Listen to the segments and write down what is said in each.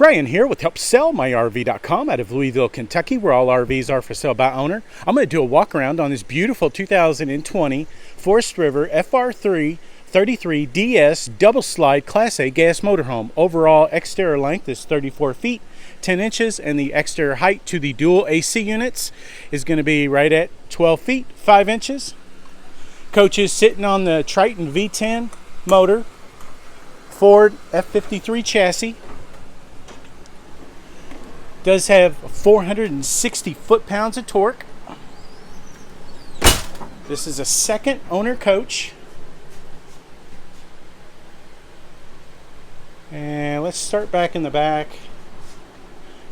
Brian here with HelpSellMyRV.com out of Louisville, Kentucky, where all RVs are for sale by owner. I'm going to do a walk around on this beautiful 2020 Forest River FR3 33DS double slide Class A gas motorhome. Overall exterior length is 34 feet 10 inches, and the exterior height to the dual AC units is going to be right at 12 feet 5 inches. Coach is sitting on the Triton V10 motor, Ford F53 chassis. Does have 460 foot-pounds of torque. This is a second owner coach. And let's start back in the back,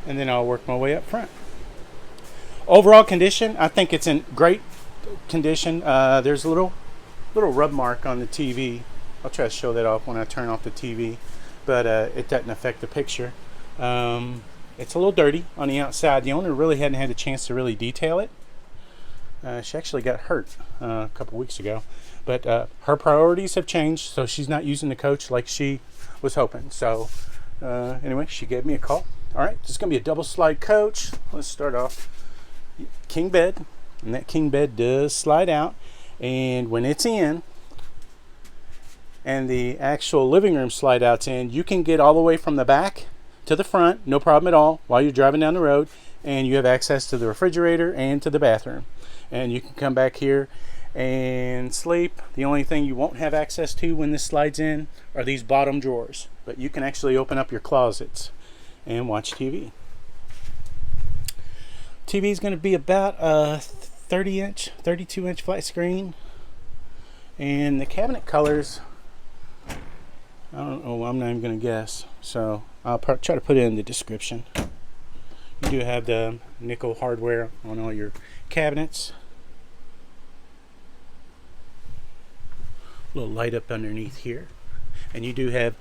and then I'll work my way up front. Overall condition, I think it's in great condition. There's a little rub mark on the TV. I'll try to show that off when I turn off the TV, but it doesn't affect the picture. It's a little dirty on the outside. The owner really hadn't had a chance to really detail it. She actually got hurt a couple weeks ago, but her priorities have changed, so she's not using the coach like she was hoping. So anyway, she gave me a call. All right, this is going to be a double slide coach. Let's start off. King bed, and that king bed does slide out, and when it's in and the actual living room slide out's in, you can get all the way from the back to the front, no problem at all, while you're driving down the road, and you have access to the refrigerator and to the bathroom. And you can come back here and sleep. The only thing you won't have access to when this slides in are these bottom drawers, but you can actually open up your closets and watch TV. TV is going to be about a 32-inch flat screen, and the cabinet colors, I don't know, I'm not even going to guess, so I'll try to put it in the description. You do have the nickel hardware on all your cabinets. A little light up underneath here. And you do have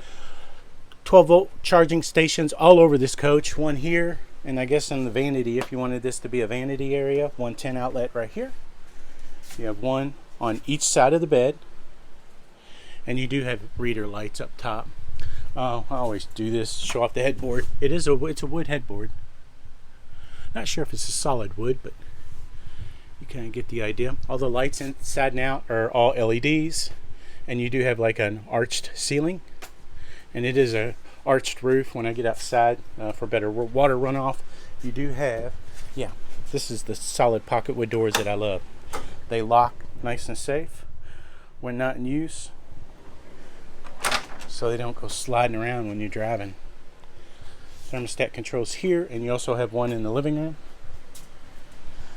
12-volt charging stations all over this coach. One here, and I guess in the vanity, if you wanted this to be a vanity area, 110 outlet right here. You have one on each side of the bed. And you do have reader lights up top. I always do this, show off the headboard. It's a wood headboard. Not sure if it's a solid wood, but you kind of get the idea. All the lights inside and out are all LEDs, and you do have like an arched ceiling, and it is a arched roof when I get outside for better water runoff. You do have, yeah, this is the solid pocket wood doors that I love. They lock nice and safe when not in use, so they don't go sliding around when you're driving. Thermostat controls here, and you also have one in the living room.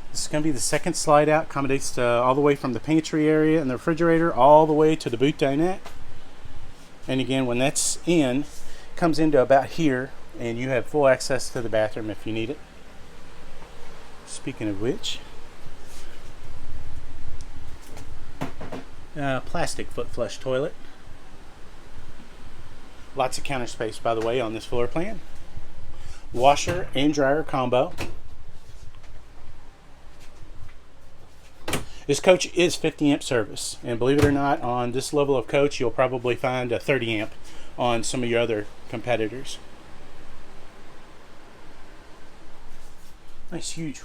This is going to be the second slide out. Accommodates all the way from the pantry area and the refrigerator all the way to the boot dinette. And again, when that's in, comes into about here, and you have full access to the bathroom if you need it. Speaking of which, plastic foot flush toilet. Lots of counter space, by the way, on this floor plan. Washer and dryer combo. This coach is 50 amp service, and believe it or not, on this level of coach you'll probably find a 30 amp on some of your other competitors. Nice huge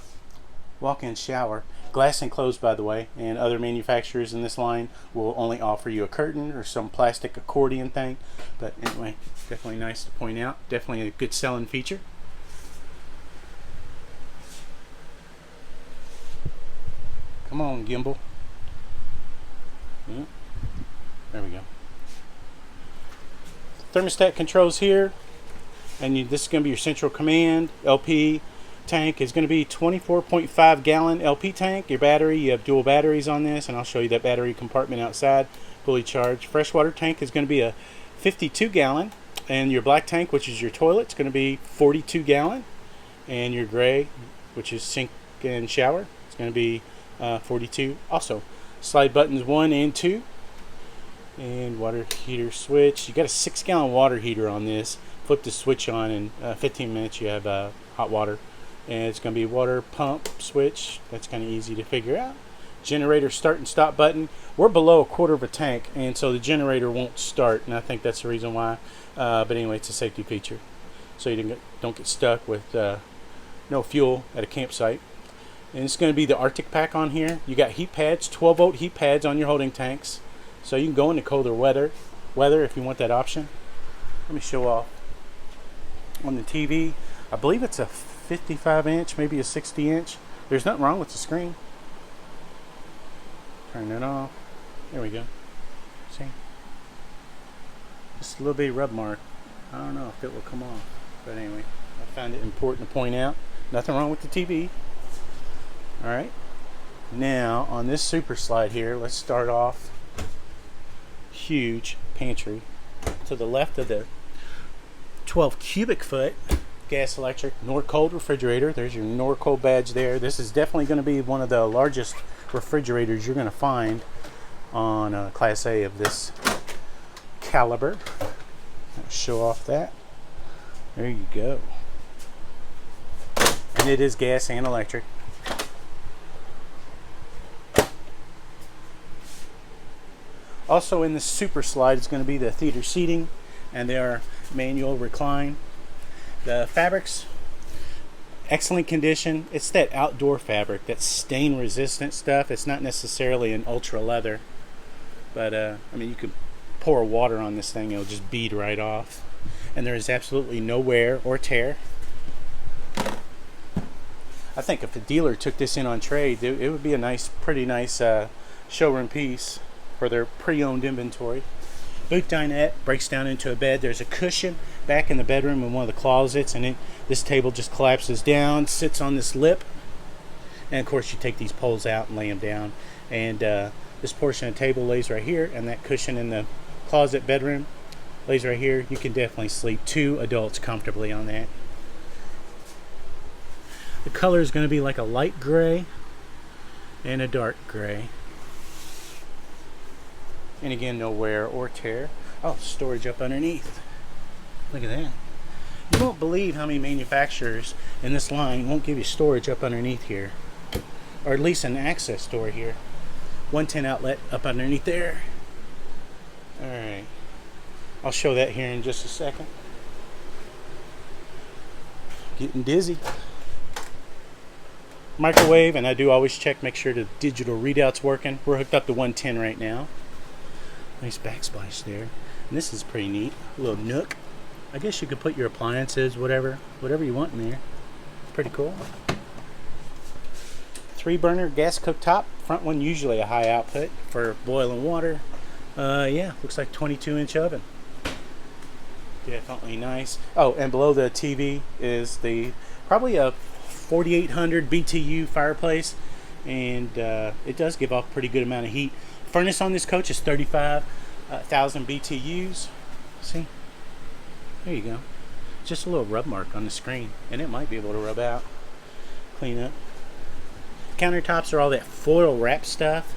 walk-in shower. Glass enclosed, by the way, and other manufacturers in this line will only offer you a curtain or some plastic accordion thing. But anyway, definitely nice to point out. Definitely a good selling feature. Come on, gimbal. Yeah. There we go. Thermostat controls here, and this is going to be your central command. LP tank is going to be 24.5 gallon LP tank. Your battery, you have dual batteries on this, and I'll show you that battery compartment outside, fully charged. Freshwater tank is going to be a 52 gallon, and your black tank, which is your toilet, is going to be 42 gallon, and your gray, which is sink and shower, it's going to be 42 also. Slide buttons 1 and 2, and water heater switch. You got a 6-gallon water heater on this. Flip the switch on, in 15 minutes you have hot water. And it's going to be water pump switch. That's kind of easy to figure out. Generator start and stop button. We're below a quarter of a tank, and so the generator won't start, and I think that's the reason why. But anyway, it's a safety feature. so you don't get stuck with no fuel at a campsite. And it's going to be the Arctic pack on here. You got heat pads, 12-volt heat pads on your holding tanks, so you can go into colder weather if you want that option. Let me show off on the TV. I believe it's a 55-inch, maybe a 60-inch. There's nothing wrong with the screen. Turn it off. There we go. See? Just a little bit of rub mark. I don't know if it will come off, but anyway, I found it important to point out. Nothing wrong with the TV. All right. Now on this super slide here, let's start off. Huge pantry to the left of the 12 cubic foot gas electric Norcold refrigerator. There's your Norcold badge there. This is definitely going to be one of the largest refrigerators you're going to find on a Class A of this caliber. I'll show off that. There you go. And it is gas and electric. Also in the super slide is going to be the theater seating, and they are manual recline. The fabrics, excellent condition. It's that outdoor fabric, that stain resistant stuff. It's not necessarily an ultra leather, but I mean, you could pour water on this thing, it'll just bead right off. And there is absolutely no wear or tear. I think if a dealer took this in on trade, it would be a pretty nice showroom piece for their pre-owned inventory. Boot dinette breaks down into a bed. There's a cushion back in the bedroom in one of the closets, and this table just collapses down, sits on this lip, and of course you take these poles out and lay them down, and this portion of the table lays right here, and that cushion in the closet bedroom lays right here. You can definitely sleep 2 adults comfortably on that. The color is going to be like a light gray and a dark gray. And again, no wear or tear. Oh, storage up underneath. Look at that. You won't believe how many manufacturers in this line won't give you storage up underneath here. Or at least an access door here. 110 outlet up underneath there. Alright. I'll show that here in just a second. Getting dizzy. Microwave, and I do always check, make sure the digital readout's working. We're hooked up to 110 right now. Nice backsplash there. And this is pretty neat. A little nook. I guess you could put your appliances, whatever you want in there. Pretty cool. 3-burner gas cooktop. Front one usually a high output for boiling water. Yeah, looks like 22-inch oven. Definitely nice. Oh, and below the TV is probably a 4800 BTU fireplace, and it does give off a pretty good amount of heat. Furnace on this coach is 35,000 BTUs. See? There you go. Just a little rub mark on the screen, and it might be able to rub out. Clean up. Countertops are all that foil wrap stuff.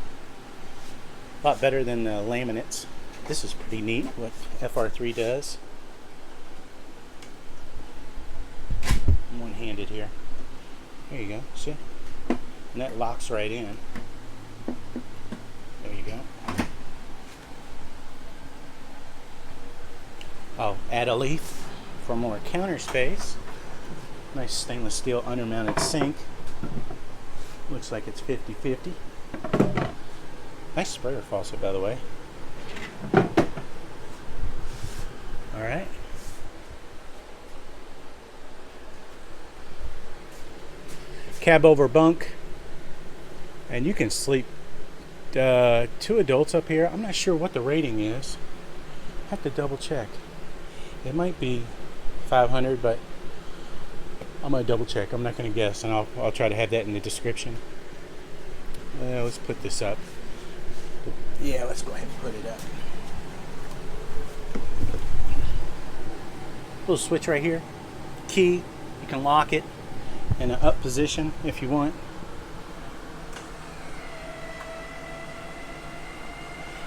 A lot better than the laminates. This is pretty neat what FR3 does. I'm one-handed here. There you go. See? And that locks right in. There you go. Oh, add a leaf for more counter space. Nice stainless steel undermounted sink. Looks like it's 50-50. Nice sprayer faucet, by the way. Alright. Cab over bunk. And you can sleep 2 adults up here. I'm not sure what the rating is. I have to double check. It might be 500, but I'm going to double check. I'm not going to guess, and I'll try to have that in the description. Let's put this up. Yeah, let's go ahead and put it up. Little switch right here. Key. You can lock it in an up position if you want.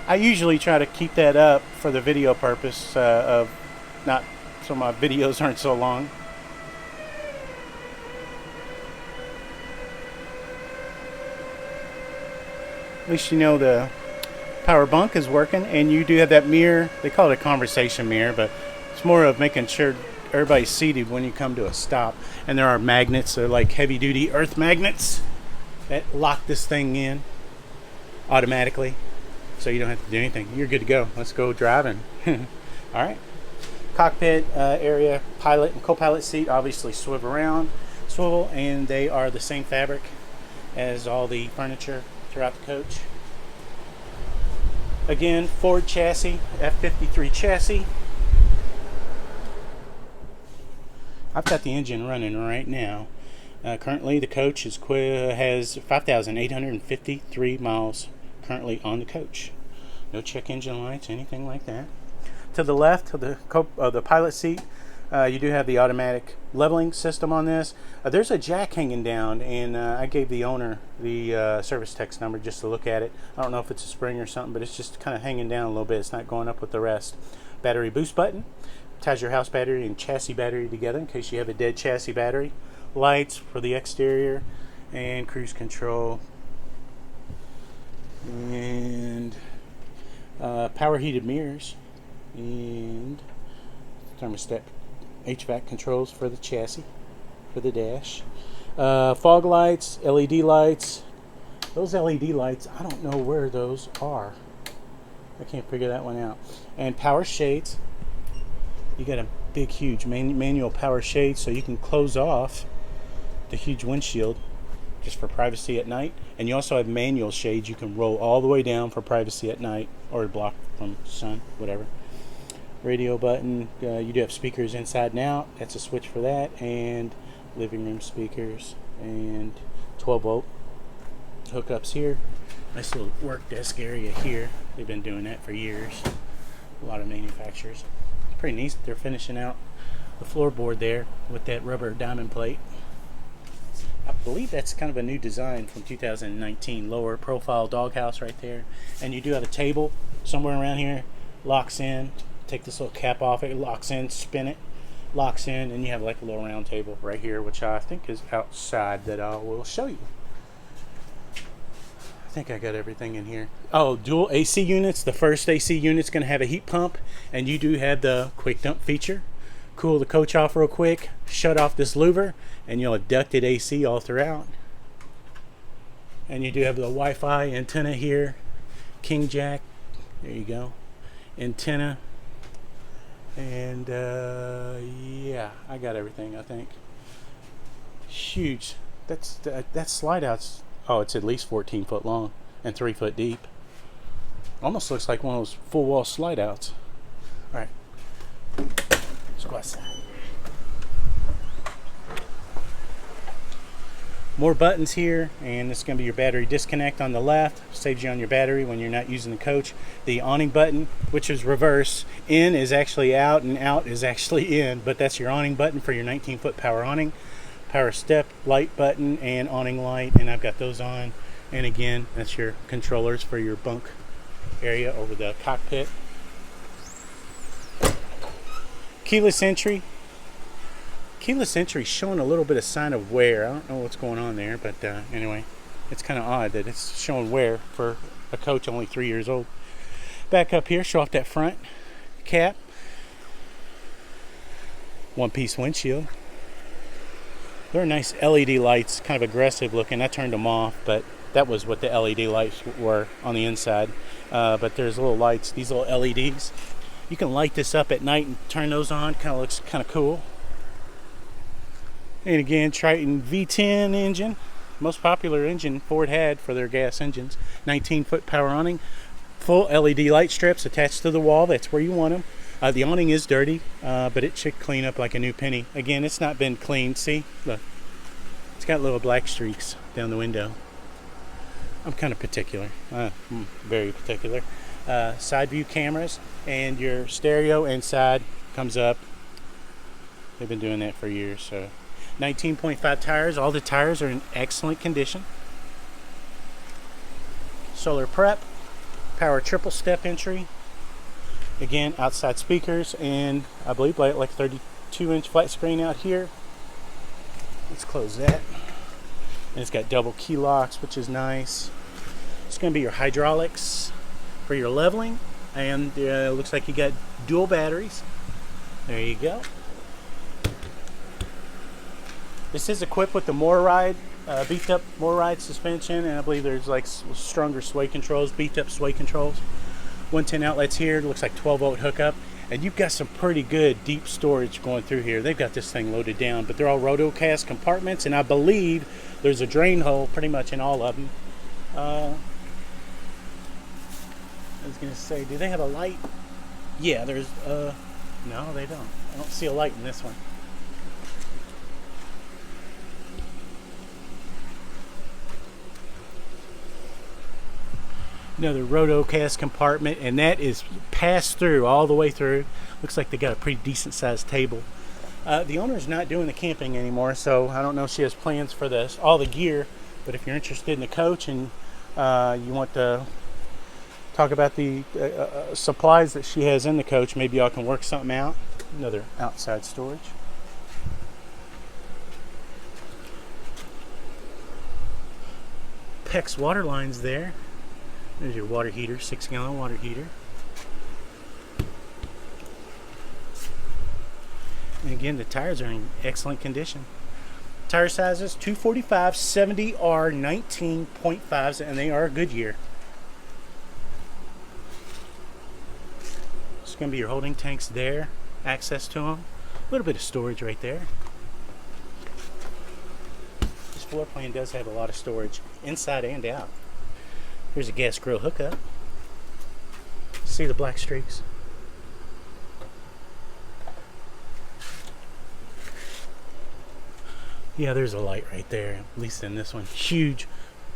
I usually try to keep that up for the video purpose of not so my videos aren't so long. At least you know the power bunk is working, and you do have that mirror. They call it a conversation mirror, but it's more of making sure everybody's seated when you come to a stop. And there are magnets. They're like heavy duty earth magnets that lock this thing in automatically, so you don't have to do anything. You're good to go. Let's go driving. All right. Cockpit area, pilot and co-pilot seat obviously swivel, and they are the same fabric as all the furniture throughout the coach. Again, Ford chassis, F53 chassis. I've got the engine running right now. Currently the coach has 5,853 miles currently on the coach. No check engine lights, anything like that. To the left of the pilot seat, you do have the automatic leveling system on this. There's a jack hanging down, and I gave the owner the service tech's number just to look at it. I don't know if it's a spring or something, but it's just kind of hanging down a little bit. It's not going up with the rest. Battery boost button ties your house battery and chassis battery together in case you have a dead chassis battery. Lights for the exterior and cruise control, and power heated mirrors, and thermostat HVAC controls for the chassis, for the dash. Fog lights, LED lights. Those LED lights, I don't know where those are. I can't figure that one out. And power shades. You got a big, huge manual power shade, so you can close off the huge windshield just for privacy at night. And you also have manual shades you can roll all the way down for privacy at night, or block from sun, whatever. Radio button. You do have speakers inside and out. That's a switch for that. And living room speakers and 12-volt hookups here. Nice little work desk area here. They've been doing that for years. A lot of manufacturers. Pretty neat. They're finishing out the floorboard there with that rubber diamond plate. I believe that's kind of a new design from 2019. Lower profile doghouse right there. And you do have a table somewhere around here. Locks in. Take this little cap off. It locks in. Spin it. Locks in. And you have like a little round table right here, which I think is outside, that I will show you. I think I got everything in here. Oh, dual AC units. The first AC unit's going to have a heat pump. And you do have the quick dump feature. Cool the coach off real quick. Shut off this louver. And you'll have ducted AC all throughout. And you do have the Wi-Fi antenna here. King jack. There you go. Antenna. And yeah, I got everything, I think. Huge. That slide out's, oh, it's at least 14 foot long and 3 foot deep. Almost looks like one of those full wall slide outs. All right, let's go outside. More buttons here, and it's going to be your battery disconnect on the left. Saves you on your battery when you're not using the coach. The awning button, which is reverse. In is actually out and out is actually in, but that's your awning button for your 19-foot power awning. Power step light button and awning light, and I've got those on. And again, that's your controllers for your bunk area over the cockpit. Keyless entry. Keyless entry showing a little bit of sign of wear. I don't know what's going on there, but anyway, it's kind of odd that it's showing wear for a coach only 3 years old. Back up here, show off that front cap. One-piece windshield. They're nice LED lights, kind of aggressive looking. I turned them off, but that was what the LED lights were on the inside. But there's little lights, these little LEDs. You can light this up at night and turn those on. Kind of looks kind of cool. And again, Triton V10 engine, most popular engine Ford had for their gas engines. 19-foot power awning, full LED light strips attached to the wall. That's where you want them. The awning is dirty, but it should clean up like a new penny. Again, it's not been cleaned. See, look, it's got little black streaks down the window. I'm kind of particular, very particular. Side view cameras, and your stereo inside comes up. They've been doing that for years, so. 19.5 tires. All the tires are in excellent condition. Solar prep. Power triple step entry. Again, outside speakers, and I believe like 32-inch flat screen out here. Let's close that. And it's got double key locks, which is nice. It's going to be your hydraulics for your leveling, and looks like you got dual batteries. There you go. This is equipped with the MORride, beefed up MORride suspension, and I believe there's like stronger sway controls, beefed up sway controls. 110 outlets here, it looks like 12 volt hookup, and you've got some pretty good deep storage going through here. They've got this thing loaded down, but they're all rotocast compartments, and I believe there's a drain hole pretty much in all of them. I was gonna say, do they have a light? Yeah, there's, no, they don't. I don't see a light in this one. Another rotocast compartment, and that is passed through all the way through. Looks like they got a pretty decent sized table. The owner's not doing the camping anymore, so I don't know if she has plans for this, all the gear, but if you're interested in the coach and you want to talk about the supplies that she has in the coach, maybe y'all can work something out. Another outside storage. PEX water lines there. There's your water heater, 6-gallon water heater. And again, the tires are in excellent condition. Tire sizes 245 70R 19.5s, and they are Goodyear. It's going to be your holding tanks there, access to them. A little bit of storage right there. This floor plan does have a lot of storage inside and out. Here's a gas grill hookup. See the black streaks? Yeah, there's a light right there, at least in this one. Huge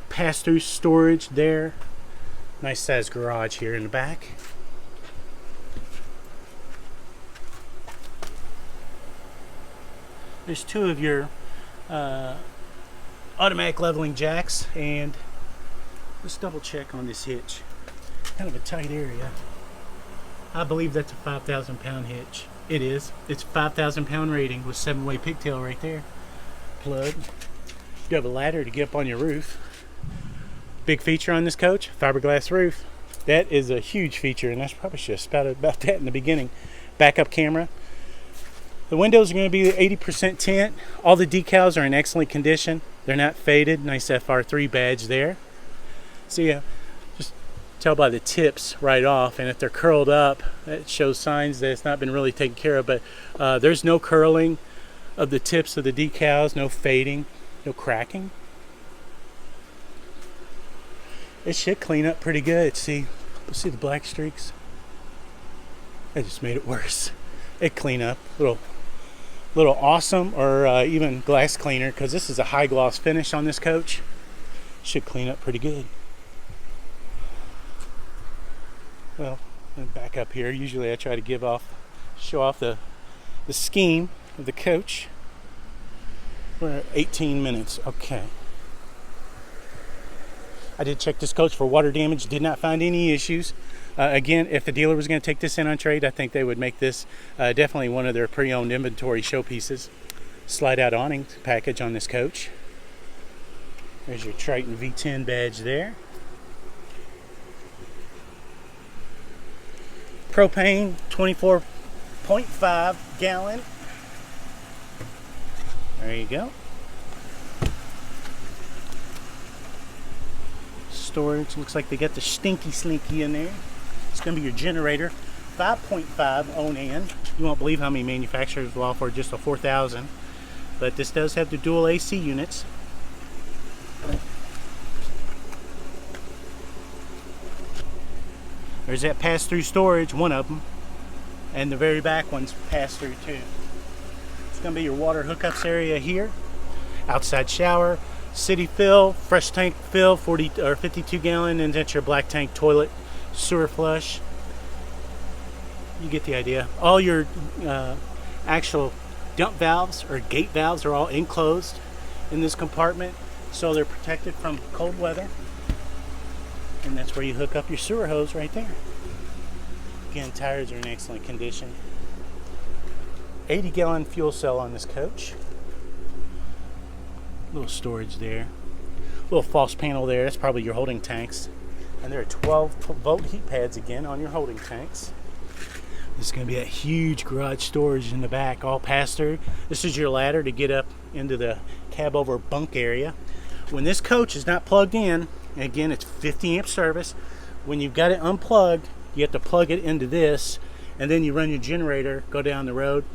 pass-through storage there. Nice sized garage here in the back. There's two of your automatic leveling jacks, and let's double check on this hitch. Kind of a tight area. I believe that's a 5,000 pound hitch. It is. It's 5,000 pound rating with 7-way pigtail right there. Plug. You have a ladder to get up on your roof. Big feature on this coach, fiberglass roof. That is a huge feature, and I probably should have spouted about that in the beginning. Backup camera. The windows are going to be 80% tint. All the decals are in excellent condition. They're not faded. Nice FR3 badge there. So yeah, just tell by the tips right off, and if they're curled up, that shows signs that it's not been really taken care of. But there's no curling of the tips of the decals, no fading, no cracking. It should clean up pretty good. See the black streaks? I just made it worse. It clean up little awesome, or even glass cleaner, because this is a high gloss finish on this coach. Should clean up pretty good. Well, back up here. Usually I try to show off the scheme of the coach. We're at 18 minutes. Okay. I did check this coach for water damage. Did not find any issues. Again, if the dealer was going to take this in on trade, I think they would make this definitely one of their pre-owned inventory showpieces. Slide out awning package on this coach. There's your Triton V10 badge there. Propane, 24.5 gallon. There you go. Storage, looks like they got the stinky slinky in there. It's going to be your generator, 5.5 own-in. You won't believe how many manufacturers will offer just a 4,000, but this does have the dual AC units. There's that pass-through storage, one of them, and the very back one's pass-through too. It's going to be your water hookups area here. Outside shower, city fill, fresh tank fill, 40 or 52 gallon, and that's your black tank toilet, sewer flush. You get the idea. All your actual dump valves or gate valves are all enclosed in this compartment, so they're protected from cold weather. And that's where you hook up your sewer hose right there. Again, tires are in excellent condition. 80 gallon fuel cell on this coach. Little storage there. Little false panel there. That's probably your holding tanks. And there are 12 volt heat pads again on your holding tanks. This is going to be a huge garage storage in the back, all passed through. This is your ladder to get up into the cab over bunk area. When this coach is not plugged in, again, it's 50 amp service. When you've got it unplugged, you have to plug it into this, and then you run your generator, go down the road.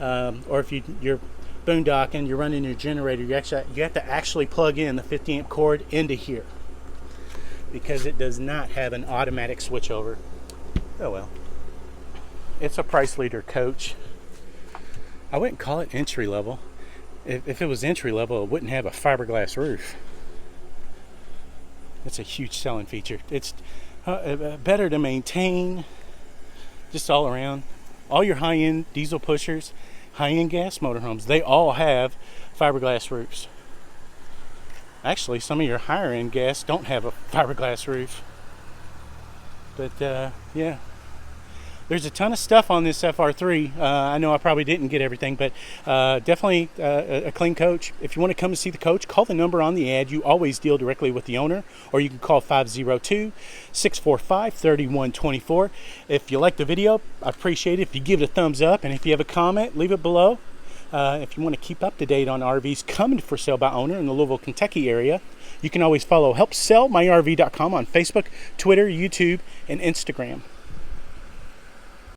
Or if you're boondocking, you're running your generator, you have to actually plug in the 50 amp cord into here, because it does not have an automatic switchover. Oh well. It's a price leader coach. I wouldn't call it entry level. If it was entry level, it wouldn't have a fiberglass roof. It's a huge selling feature. It's better to maintain, just all around. All your high-end diesel pushers, high-end gas motorhomes, they all have fiberglass roofs. Actually, some of your higher-end gas don't have a fiberglass roof. But yeah. There's a ton of stuff on this FR3. I know I probably didn't get everything, but definitely a clean coach. If you want to come and see the coach, call the number on the ad. You always deal directly with the owner, or you can call 502-645-3124. If you like the video, I appreciate it if you give it a thumbs up, and if you have a comment, leave it below. If you want to keep up to date on RVs coming for sale by owner in the Louisville, Kentucky area, you can always follow HelpSellMyRV.com on Facebook, Twitter, YouTube, and Instagram.